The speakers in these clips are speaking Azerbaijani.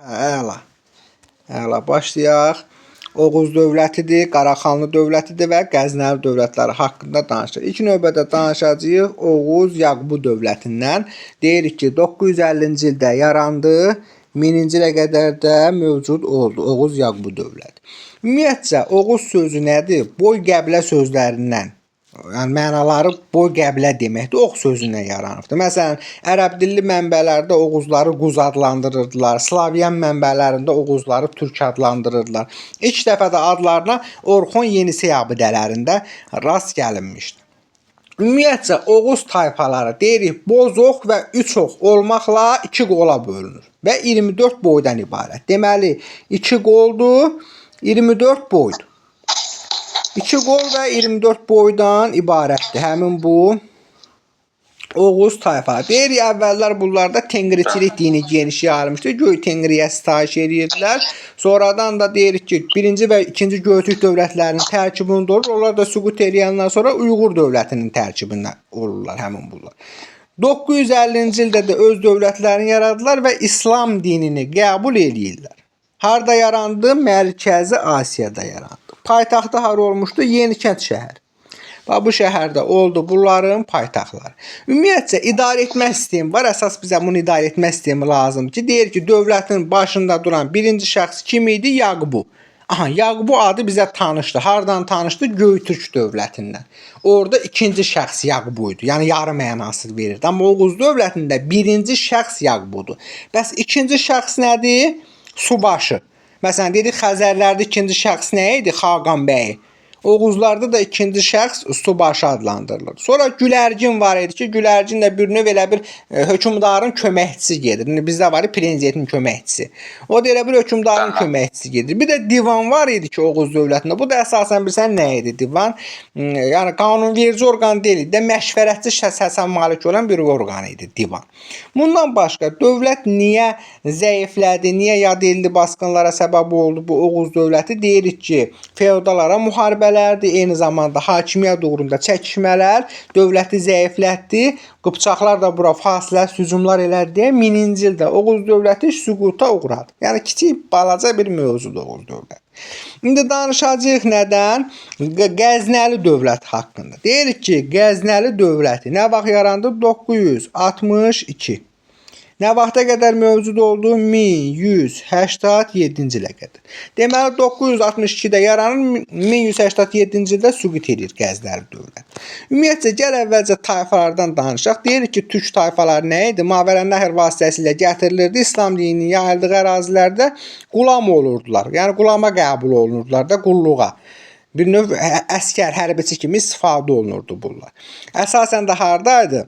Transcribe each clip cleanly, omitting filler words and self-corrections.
Əla. Əla başlayaq. Oğuz dövlətidir, Qaraxanlı dövlətidir və Qəznəli dövlətləri haqqında danışırıq. İlk növbədə danışacağıq Oğuz Yaqublu dövlətindən. Deyirik ki, 950-ci ildə yarandı, 1000-ci ilə qədər də mövcud oldu Oğuz Yaqublu dövləti. Ümumiyyətcə Oğuz sözü nədir? Boy qəbilə sözlərindən. Yəni mənaları boy qəbilə deməkdir. Ox sözündən yaranıbdır. Məsələn, ərəb dilli mənbələrdə Oğuzları Quz adlandırırdılar. Slavyan mənbələrində Oğuzları Türk adlandırırdılar. İlk dəfə də adlarına Orxon Yenisey abidələrində rast gəlinmişdir. Ümumiyyətcə Oğuz tayfaları deyirik Bozox və Üçox olmaqla 2 qola bölünür və 24 boydan ibarət. Deməli 2 qoldur, 24 boydur. 2 qol və 24 boydan ibarətdir. Həmin bu Oğuz tayfaları. Deyirik əvvəllər bunlarda tenqriçilik dini geniş yayılmışdı. Göy tenqriyə sitayiş edirdilər. Sonradan da deyirik ki, 1-ci və 2-ci Göytürk dövlətlərinin tərkibində olur. Onlar da süqut edəndən sonra Uyğur dövlətinin tərkibində olurlar həmin bunlar. 950-ci ildə də öz dövlətlərini yaradılar və İslam dinini qəbul edirlər. Harda yarandı? Mərkəzi Asiyada yarandı. Paytaxtı hara olmuşdu? Yenikənd şəhər. Və bu şəhərdə oldu bunların paytaxtları. Ümumiyyətcə idarə etmə sistemi var. Əsas bizə bunu idarə etmə sistemi lazımdır ki, deyir ki, dövlətin başında duran birinci şəxs kim idi? Yaqubu. Aha, Yaqubu adı bizə tanışdı. Hardan tanışdı? Göytürk dövlətindən. Orada ikinci şəxs Yaqubu idi. Yəni yarı mənası verirdi. Amma Oğuz dövlətində birinci şəxs Yaqubudur. Bəs ikinci şəxs nədir? Subaşı. Məsələn, dedik Xəzərlərdə ikinci şəxs nə idi? Xaqan bəy. Oğuzlarda da ikinci şəxs Subaşı adlandırılır. Sonra Gülərgin var idi ki, Gülərgin də bir növ elə bir hökmdarın köməkçisi gedir. Bizdə var prezidentin köməkçisi. O da elə bir hökmdarın köməkçisi gedir. Bir də divan var idi ki, Oğuz dövlətində. Bu da əsasən bilsən nə idi divan? Yəni qanunverici orqan deyil də məşvərətçi səsə malik olan bir orqan idi divan. Bundan başqa dövlət niyə zəiflədi, niyə yad elli basqınlara səbəb oldu bu Oğuz dövləti? Deyirik ki, feodalara müharibə eyni zamanda hakimiyyət uğrunda çəkişmələr dövləti zəiflətdi. Qıpçaqlar da bura fasiləsiz hücumlar elədi deyə 1000-ci ildə Oğuz dövləti süquta uğradı. Yəni kiçik balaca bir mövzudur Oğuz dövləti. İndi danışacağıq nədən? Qəznəli dövlət haqqında. Deyirik ki, Qəznəli dövləti nə vaxt yarandı? 962. Nə vaxta qədər mövcud oldu? 1187-ci ilə qədər. Deməli 962-də yaranır, 1187-ci ildə süqut edir Qəznəli dövlət. Ümumiyyətcə gəl əvvəlcə tayfalardan danışaq. Deyirik ki, türk tayfaları nə idi? Mavərənnəhər vasitəsilə gətirilirdi. İslam dininin yayıldığı ərazilərdə qulam olurdular. Yəni qulama qəbul olunurdular da qulluğa. Bir növ əskər, hərbiçi kimi istifadə olunurdu bunlar. Əsasən də hardaydı?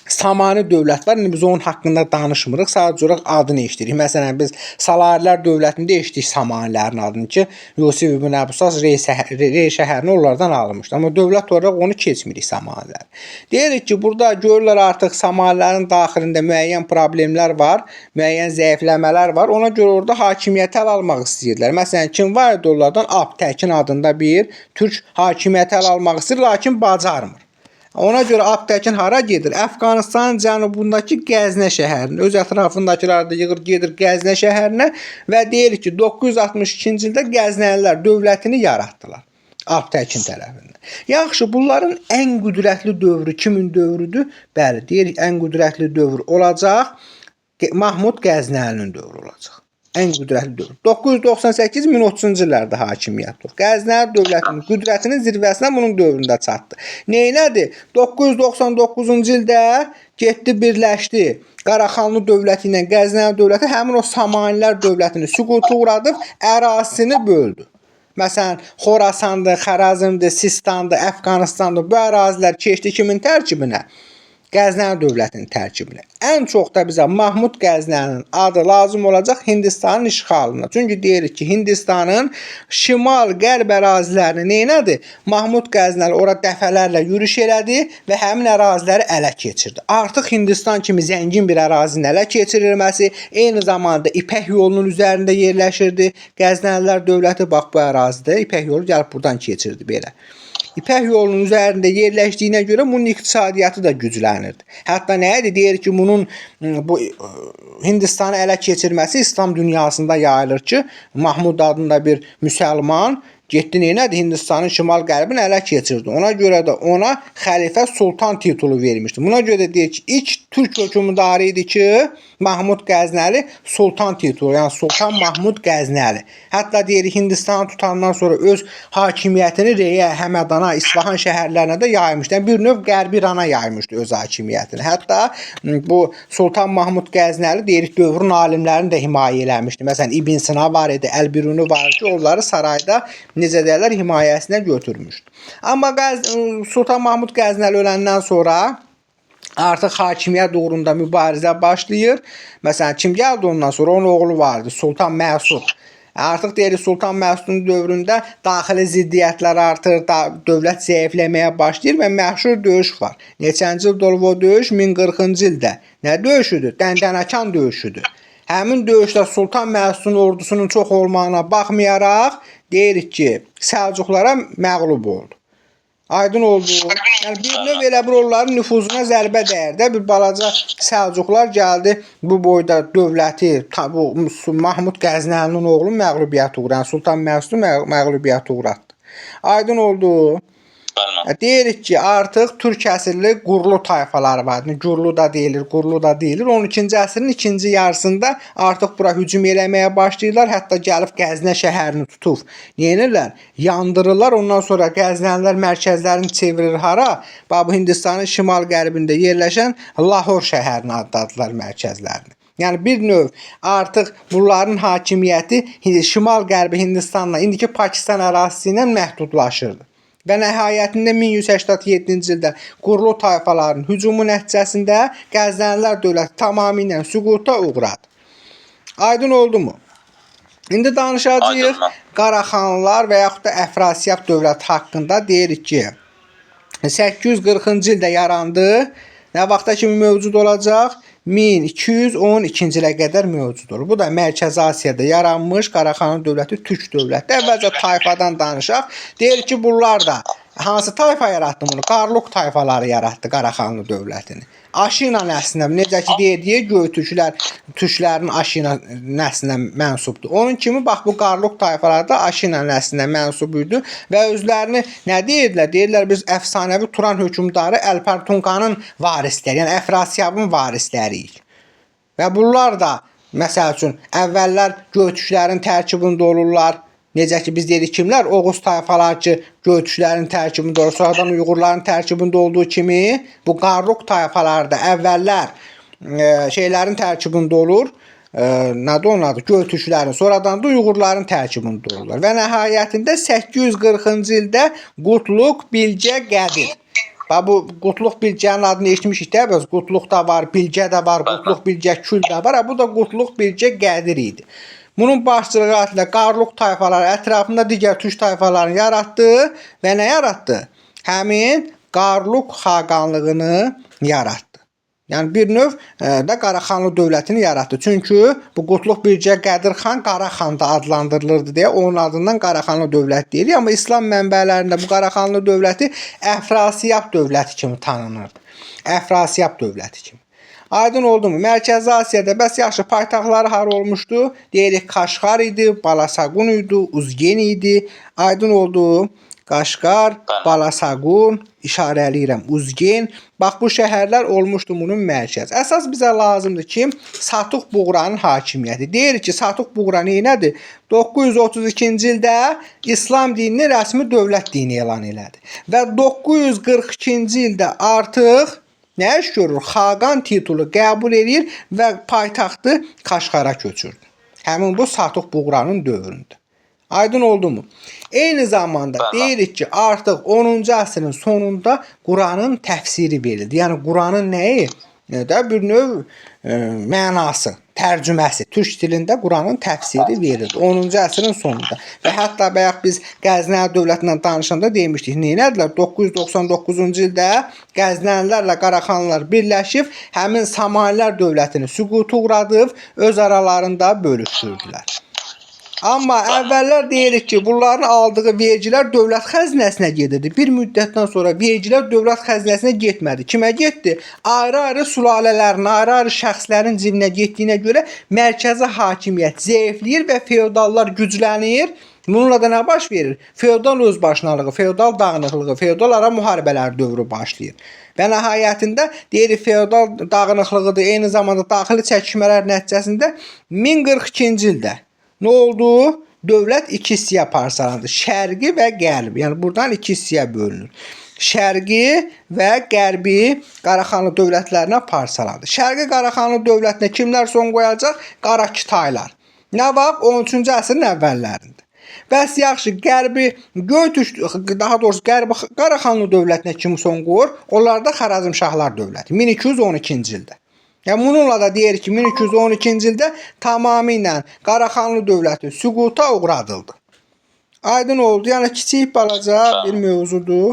Samani dövlət var. İndi biz onun haqqında danışmırıq. Sadəcə olaraq adını eşidirik. Məsələn, biz Salarilər dövlətində eşitdik Samanilərin adını ki, Yusif ibn Əbusas Rey şəhərini onlardan almışdı. Amma dövlət olaraq onu keçmirik Samanilər. Deyirik ki, burada görürlər artıq Samanilərin daxilində müəyyən problemlər var, müəyyən zəifləmələr var. Ona görə orada hakimiyyəti əl almaq istəyirlər. Məsələn, kim var idi onlardan? Abtəkin adında bir türk hakimiyyəti əl almaq istəyir, lakin bacarmır. Ona görə Abtəkin hara gedir? Əfqanistanın cənubundakı Qəznə şəhərinə, öz ətrafındakiləri də yığır, gedir Qəznə şəhərinə və deyir ki, 962-ci ildə Qəznəlilər dövlətini yaratdılar Abtəkin tərəfindən. Yaxşı, bunların ən qüdrətli dövrü kimin dövrüdür? Bəli, deyirik, ən qüdrətli dövr olacaq Mahmud Qəznəlinin dövrü olacaq. Ən qüdrətli dövr. 998-1030-cu illərdə hakimiyyət olur. Qəznəli dövlətinin qüdrətinin zirvəsinə bunun dövründə çatdı. Neylədi? 999-cu ildə getdi birləşdi. Qaraxanlı dövləti ilə Qəznəli dövləti həmin o Samanilər dövlətini süquta uğradıb ərazisini böldü. Məsələn, Xorasandır, Xərazmdır, Sistandır, Əfqanistandır. Bu ərazilər keçdi kimin tərkibinə? Qəznəli dövlətinin tərkibinə. Ən çox da bizə Mahmud Qəznəlinin adı lazım olacaq Hindistanın işğalına. Çünki deyirik ki, Hindistanın şimal-qərb ərazilərini neynədi? Mahmud Qəznəli ora dəfələrlə yürüş elədi və həmin əraziləri ələ keçirdi. Artıq Hindistan kimi zəngin bir ərazinin ələ keçirilməsi, eyni zamanda İpək yolunun üzərində yerləşirdi. Qəznəlilər dövləti bax bu ərazidə İpək yolu gəlib buradan keçirdi belə. İpək yolunun üzərində yerləşdiyinə görə bunun iqtisadiyyatı da güclənirdi. Hətta nə idi? Deyir ki, bunun bu Hindistanı ələ keçirməsi İslam dünyasında yayılır ki, Mahmud adında bir müsəlman getdi neylədi? Hindistanın şimal-qərbini ələ keçirdi. Ona görə də ona xəlifə sultan titulu vermişdi. Buna görə də deyir ki, ilk türk hökmdarı idi ki, Mahmud Qəznəli sultan titulu, yəni Sultan Mahmud Qəznəli. Hətta deyir Hindistanı tutandan sonra öz hakimiyyətini Reyə, Həmədana, İsfahan şəhərlərinə də yaymışdı. Yəni bir növ Qərbi İrana yaymışdı öz hakimiyyətini. Hətta bu Sultan Mahmud Qəznəli deyir dövrün alimlərini də himayə eləmişdi. Məsələn İbn Sina var idi, Əl-Biruni var ki, onları sarayda necə deyirlər himayəsinə götürmüşdü. Amma Sultan Mahmud Qəznəli öləndən sonra artıq hakimiyyət uğrunda mübarizə başlayır. Məsələn, kim gəldi ondan sonra? Onun oğlu vardı, Sultan Məsud. Artıq deyirik Sultan Məsudun dövründə daxili ziddiyyətlər artır, dövlət zəifləməyə başlayır və məşhur döyüş var. Neçənci ildə olub o döyüş? 1040-cı ildə. Nə döyüşüdür? Dəndənəkan döyüşüdür. Həmin döyüşdə Sultan Məsudun ordusunun çox olmağına baxmayaraq deyirik ki, Səlcuqlara məğlub oldu. Aydın oldu. Yəni bir növ elə bir onların nüfuzuna zərbə dəyər. Bir balaca Səlcuqlar gəldi bu boyda dövləti, bu Mahmud Qəznəlinin oğlu məğlubiyyətə uğradı. Yəni Sultan Məsudu məğlubiyyətə uğratdı. Aydın oldu. Deyirik ki, artıq türk əsilli Qurlu tayfaları var. Gürlu da deyilir, Qurlu da deyilir. 12-ci əsrin ikinci yarısında artıq bura hücum eləməyə başlayırlar. Hətta gəlib Qəznə şəhərini tutub. Neyinirlər? Yandırırlar. Ondan sonra Qəznəlilər mərkəzlərini çevirir hara? Bu Hindistanın şimal-qərbində yerləşən Lahor şəhərini adladılar mərkəzlərini. Yəni bir növ artıq bunların hakimiyyəti şimal-qərbi Hindistanla, indiki Pakistan ərazisi ilə məhdudlaşırdı. Və nəhayətində 1187-ci ildə Qurlu tayfalarının hücumu nəticəsində Qəznəlilər dövləti tamamilə süquta uğradı. Aydın oldu mu? İndi danışacağıq Qaraxanlılar və yaxud da Əfrasiyab dövləti haqqında. Deyirik ki, 840-cı ildə yarandı. Nə vaxta kimi mövcud olacaq? 1212-ci ilə qədər mövcud olur. Bu da Mərkəzi Asiyada yaranmış Qaraxanlı dövləti türk dövləti. Əvvəlcə tayfadan danışaq. Deyir ki, bunlar da hansı tayfa yaratdı bunu? Qarluq tayfaları yaratdı Qaraxanlı dövlətini. Aşina nəslinə, necə ki deyirik, Göytürklər türklərin Aşina nəslinə mənsubdur. Onun kimi bax bu Qarluq tayfaları da Aşina nəslinə mənsub idi və özlərini nə deyirdilər? Deyirlər biz əfsanəvi Turan hökmdarı Əlpərtunqanın varisləri, yəni Əfrasiyabın varisləriyik. Və bunlar da məsəl üçün əvvəllər Göytürklərin tərkibində olurlar. Necə ki biz dedik kimlər? Oğuz tayfaları ki Göytürklərin tərkibində olur. Sonradan Uyğurların tərkibində olduğu kimi bu Qarluq tayfaları da əvvəllər şeylərin tərkibində olur. Nədir onun adı? Göytürklərin. Sonradan da Uyğurların tərkibində olurlar. Və nəhayətində 840-cı ildə Qutluq, Bilgə, Qədir. Bu Qutluq Bilgənin adını eşitmişik də. Qutluq da var, Bilgə də var, Qutluq Bilgə Kül də var. Bu da Qutluq Bilgə Qədir idi. Bunun başçılığı altında Qarluq tayfaları ətrafında digər türk tayfalarını yaratdı və nə yaratdı? Həmin Qarluq xaqanlığını yaratdı. Yəni bir növ də Qaraxanlı dövlətini yaratdı. Çünki bu Qutluq Bilgə Qədir xan Qaraxan da adlandırılırdı deyə onun adından Qaraxanlı dövlət deyilir. Amma İslam mənbələrində bu Qaraxanlı dövləti Əfrasiyab dövləti kimi tanınırdı. Əfrasiyab dövləti kimi. Aydın oldu mu? Mərkəzi Asiyada bəs yaxşı paytaxtları hara olmuşdu? Deyirik Qaşqar idi, Balasaqun idi, Uzgen idi. Aydın oldu. Qaşqar, Balasaqun, işarələyirəm, Uzgen. Bax bu şəhərlər olmuşdu bunun mərkəzi. Əsas bizə lazımdır ki, Satuq Buğranın hakimiyyəti. Deyirik ki, Satuq Buğra nədir? 932-ci ildə İslam dinini rəsmi dövlət dini elan elədi. Və 942-ci ildə artıq nə iş görür? Xaqan titulu qəbul edir və paytaxtı Qaşqara köçürdü. Həmin bu Satuq Buğranın dövründə. Aydın oldu mu? Eyni zamanda deyirik ki, artıq 10-cu əsrin sonunda Quranın təfsiri verildi. Yəni Quranın nəyi? Bir növ mənası, tərcüməsi. Türk dilində Quranın təfsiri verildi 10-cu əsrin sonunda. Və hətta bayaq biz Qəznəli dövlətindən danışanda demişdik, neylədilər? 999-cu ildə Qəznəlilərlə Qaraxanlılar birləşib, həmin Samanilər dövlətini süquta uğradıb, öz aralarında bölüşdürdülər. Amma əvvəllər deyirik ki, bunların aldığı vergilər dövlət xəzinəsinə gedirdi. Bir müddətdən sonra vergilər dövlət xəzinəsinə getmədi. Kimə getdi? Ayrı-ayrı sülalələrin, ayrı-ayrı şəxslərin cibinə getdiyinə görə mərkəzi hakimiyyət zəifləyir və feodallar güclənir. Bununla da nə baş verir? Feodal özbaşınalığı, feodal dağınıqlığı, feodal ara müharibələr dövrü başlayır. Və nəhayətində deyirik feodal dağınıqlığıdır, eyni zamanda daxili çəkişmələr nəticəsində 1042-ci ildə nə oldu? Dövlət iki hissəyə parçalandı. Şərqi və qərbi. Yəni buradan iki hissəyə bölünür. Şərqi və qərbi Qaraxanlı dövlətlərinə parçalandı. Şərqi Qaraxanlı dövlətinə kimlər son qoyacaq? Qarakitaylar. Nə vaxt? 13-cü əsrin əvvəllərində. Bəs yaxşı, qərbi Göytürk, daha doğrusu qərbi Qaraxanlı dövlətinə kim son qoyur? Onlar da Xarəzmşahlar dövləti 1212-ci ildə. Yəni bununla da deyir ki, 1212-ci ildə tamamilə Qaraxanlı dövləti süquta uğradıldı. Aydın oldu. Yəni kiçik balaca bir mövzudur.